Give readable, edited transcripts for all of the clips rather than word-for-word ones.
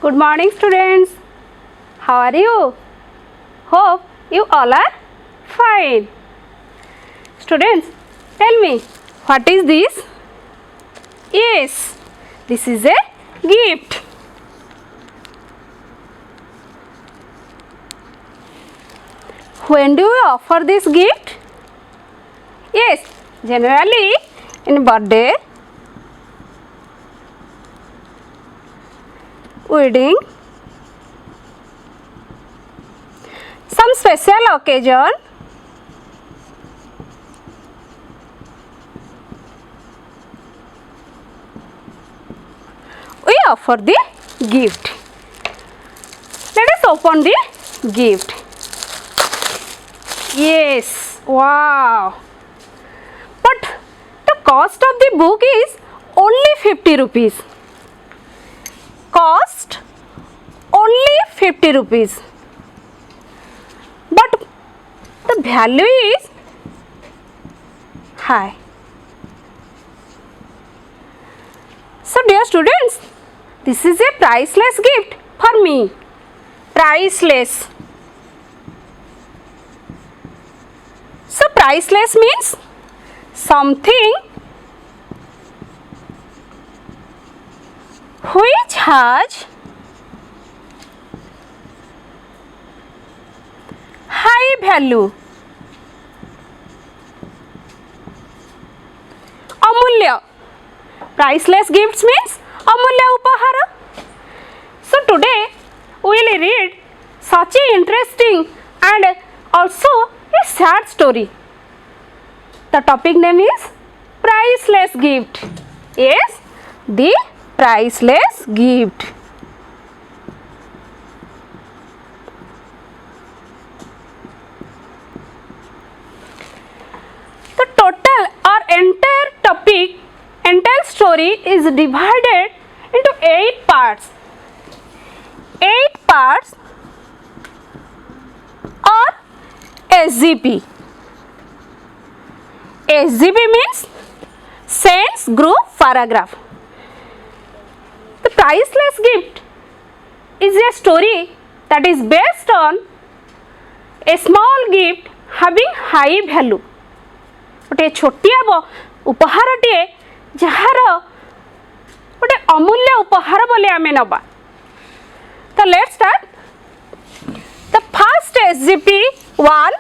Good morning, students. How are you? Hope you all are fine. Students, tell me, what is this? Yes, this is a gift. When do you offer this gift? Yes, generally in birthday, wedding, some special occasion, we offer the gift. Let us open the gift. Yes, wow. But the cost of the book is only 50 rupees. Cost only 50 rupees. But the value is high. So dear students, this is a priceless gift for me. Priceless. So priceless means something which has high value. Amulya. Priceless gifts means amulya upahara. So today we will read such an interesting and also a sad story. The topic name is priceless gift. Yes, the priceless gift. The total or entire topic, entire story is divided into 8 parts. 8 parts or SGP. SGP means sentence group paragraph. The priceless gift is a story that is based on a small gift having high value. गोटे छोटिया उपहारटे jar गोटे अमूल्य उपहार बोले आम नवा. तो let's start. The first SGP 1.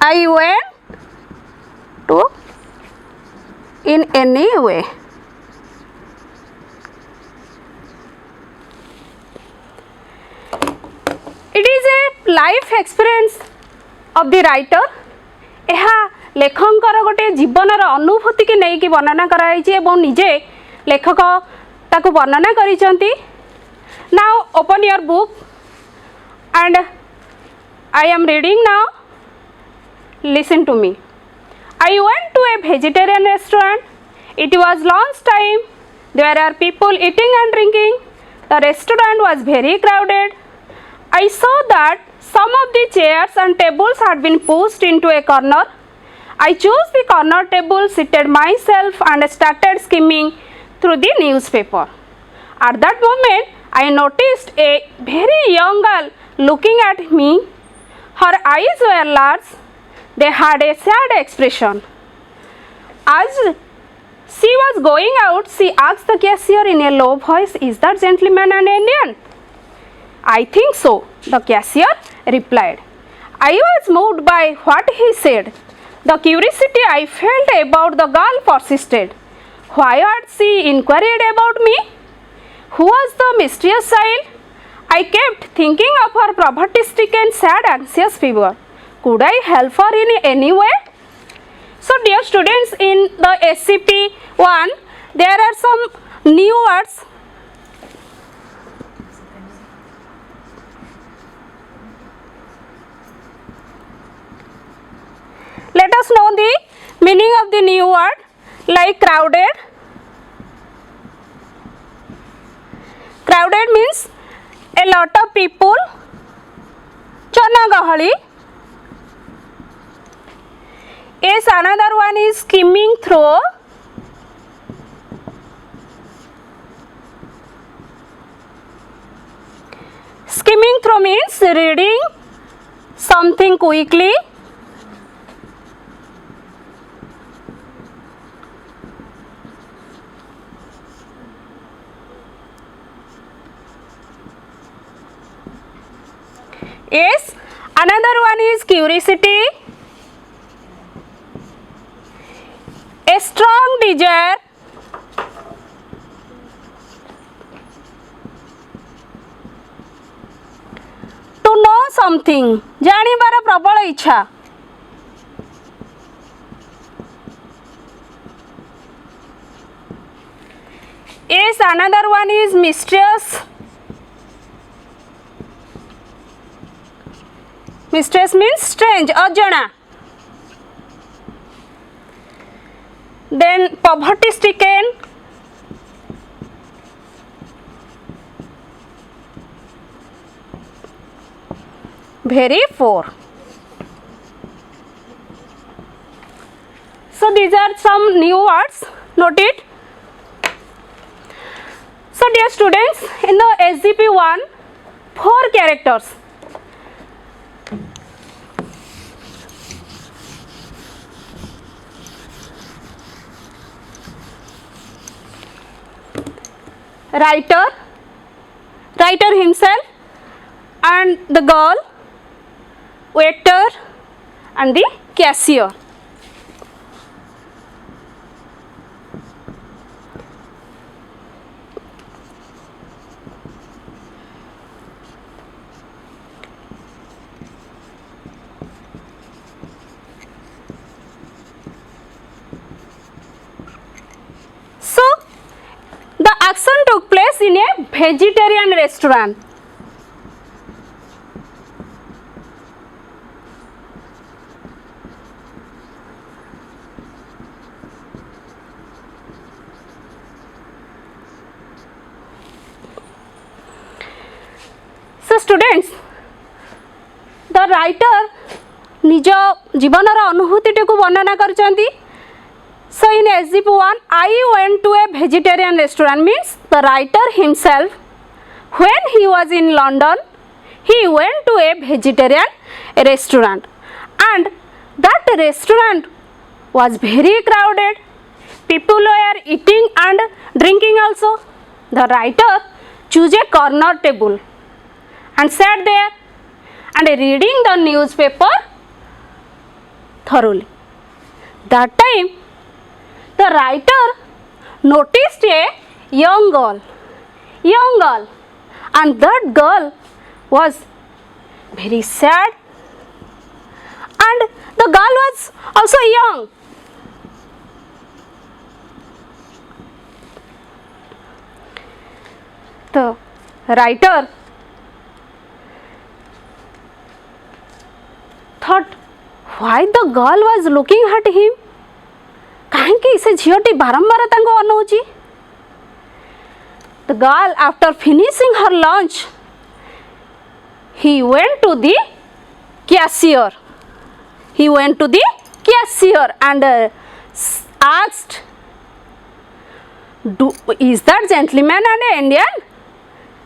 I went to in any way. It is a life experience of the writer. यह लेखकर गोटे जीवनर अनुभूति की नहीं कि वर्णना कराई एवं निजे लेखक ताकू वर्णना करिसेंती. Now open your book and I am reading now. Listen to me. I went to a vegetarian restaurant. It was lunch time. There are people eating and drinking. The restaurant was very crowded. I saw that some of the chairs and tables had been pushed into a corner. I chose the corner table, seated myself and started skimming through the newspaper. At that moment, I noticed a very young girl looking at me. Her eyes were large. They had a sad expression. As she was going out, she asked the cashier in a low voice, "Is that gentleman an Indian?" "I think so," the cashier replied. I was moved by what he said. The curiosity I felt about the girl persisted. Why had she inquired about me? Who was the mysterious child? I kept thinking of her poverty-stricken, sad, anxious figure. Could I help her in any way? So dear students, in the SCP 1 there are some new words. Let us know the meaning of the new word, like crowded. Crowded means a lot of people, जनगहली. another one is skimming through. Skimming through means reading something quickly. Yes, another one is curiosity, a strong desire to know something, जानिबार प्रबल इच्छा. Yes, another one is mysterious. Mysterious means strange, ajana. Then poverty stricken. Very poor. So these are some new words. Note it. So dear students, in the SGP 1, 4 characters. Writer himself, and the girl, waiter, and the cashier. So the action took place in a vegetarian restaurant. So students, the writer निज जीवनर अनुभूति को वर्णना करचंती. So in SGP 1, I went to a vegetarian restaurant means the writer himself, when he was in London, he went to a vegetarian restaurant, and that restaurant was very crowded. People were eating and drinking also. The writer chose a corner table and sat there and reading the newspaper thoroughly. That time the writer noticed a young girl, and that girl was very sad, and the girl was also young. The writer thought, why the girl was looking at him? कहीं से झीटी बारंबार अनौची. The girl, after finishing her lunch, he went to the cashier. And asked, is that gentleman an Indian?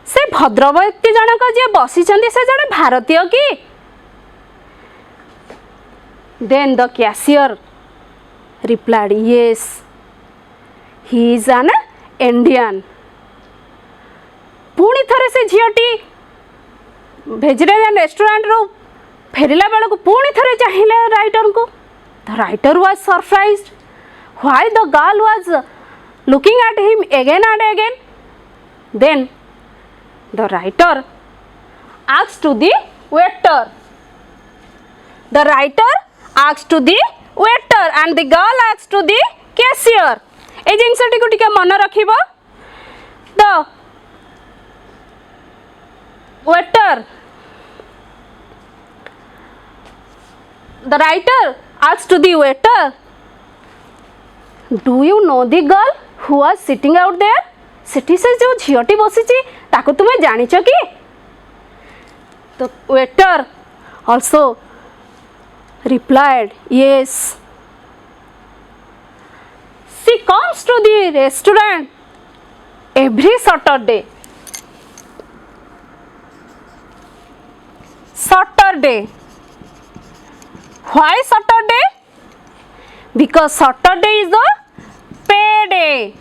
से भद्र व्यक्ति जनक जे बसी से जड़े भारतीय कि? Then the cashier replied, yes, he is an Indian. पुणी थरे से झीटी वेजिटेरियन रेस्टोरेंट रो फेरिला बेल को पुणी थरे चाहिए राइटर को. The writer was surprised why the girl was looking at him again and again. Then the writer asked to the waiter. The writer asked to the waiter and the girl asked to the cashier. ए जिनसटी को टिके मन रखिबो. The waiter, the writer asked to the waiter, do you know the girl who was sitting out there? सेठी से जो झीटी बसी ताको तुम्हें जानिच कि? The waiter also replied, yes, She comes to the restaurant every Saturday. Saturday. Why Saturday? Because Saturday is the payday.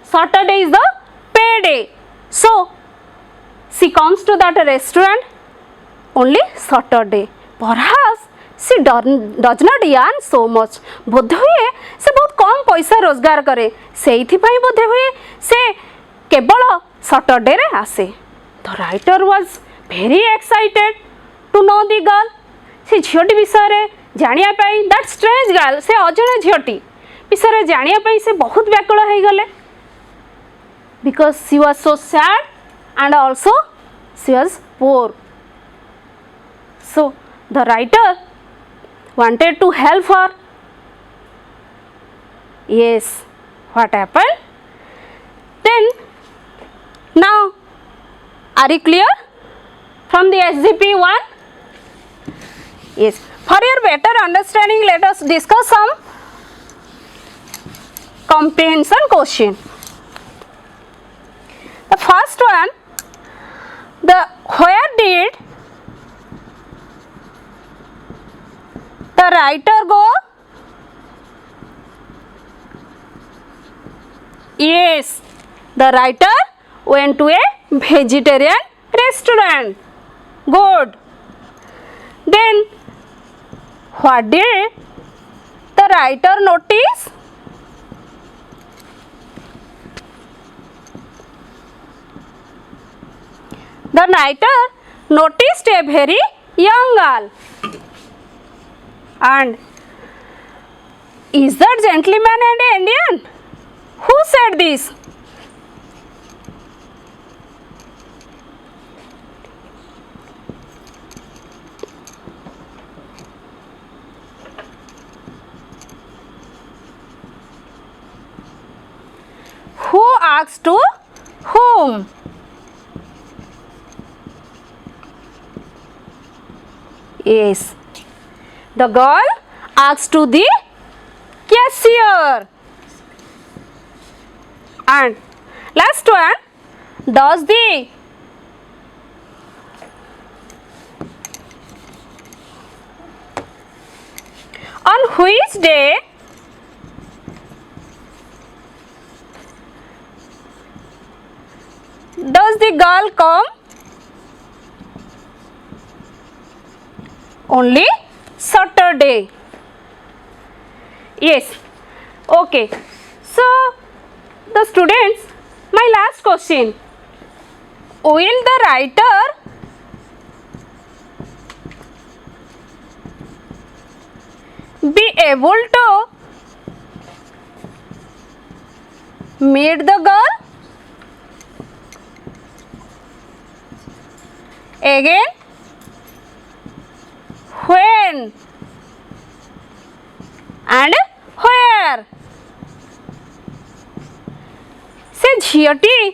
Saturday is the payday. So she comes to that restaurant only Saturday. Perhaps she does not earn so much. बोध हुए से बहुत कम पैसा रोजगार करे, से बोध हुए से केवल सैटरडे रे आसे. The writer was very excited to know the girl. से झीटी विषय जानिया पाई, that strange girl, से अजଣା झीटी विषय जानिया पाई से बहुत व्याकुल हो गले. Because she was so sad and also she was poor. So the writer wanted to help her. Yes, what happened? Then now, are you clear from the SGP 1? Yes. For your better understanding, let us discuss some comprehension question. The first one, where did the writer go? Yes, the writer went to a vegetarian restaurant. Good. Then what did the writer notice? The writer noticed a very young girl. And is that gentleman an Indian? Who said this? Who asked to whom? Yes, the girl asked to the cashier. And last one, does the on which day does the girl come? Only Saturday. Yes. Okay. So the students, my last question. Will the writer be able to meet the girl again? When and where? से झीटी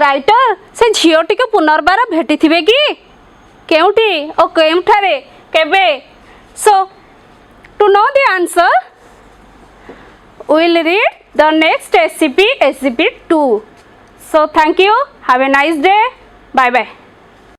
writer से झीटी को पुनर्बार भेटी थिबे कि केउठी ओ केउठारे केबे. So to know the answer, we will read the next SCP 2. So thank you. Have a nice day. Bye bye.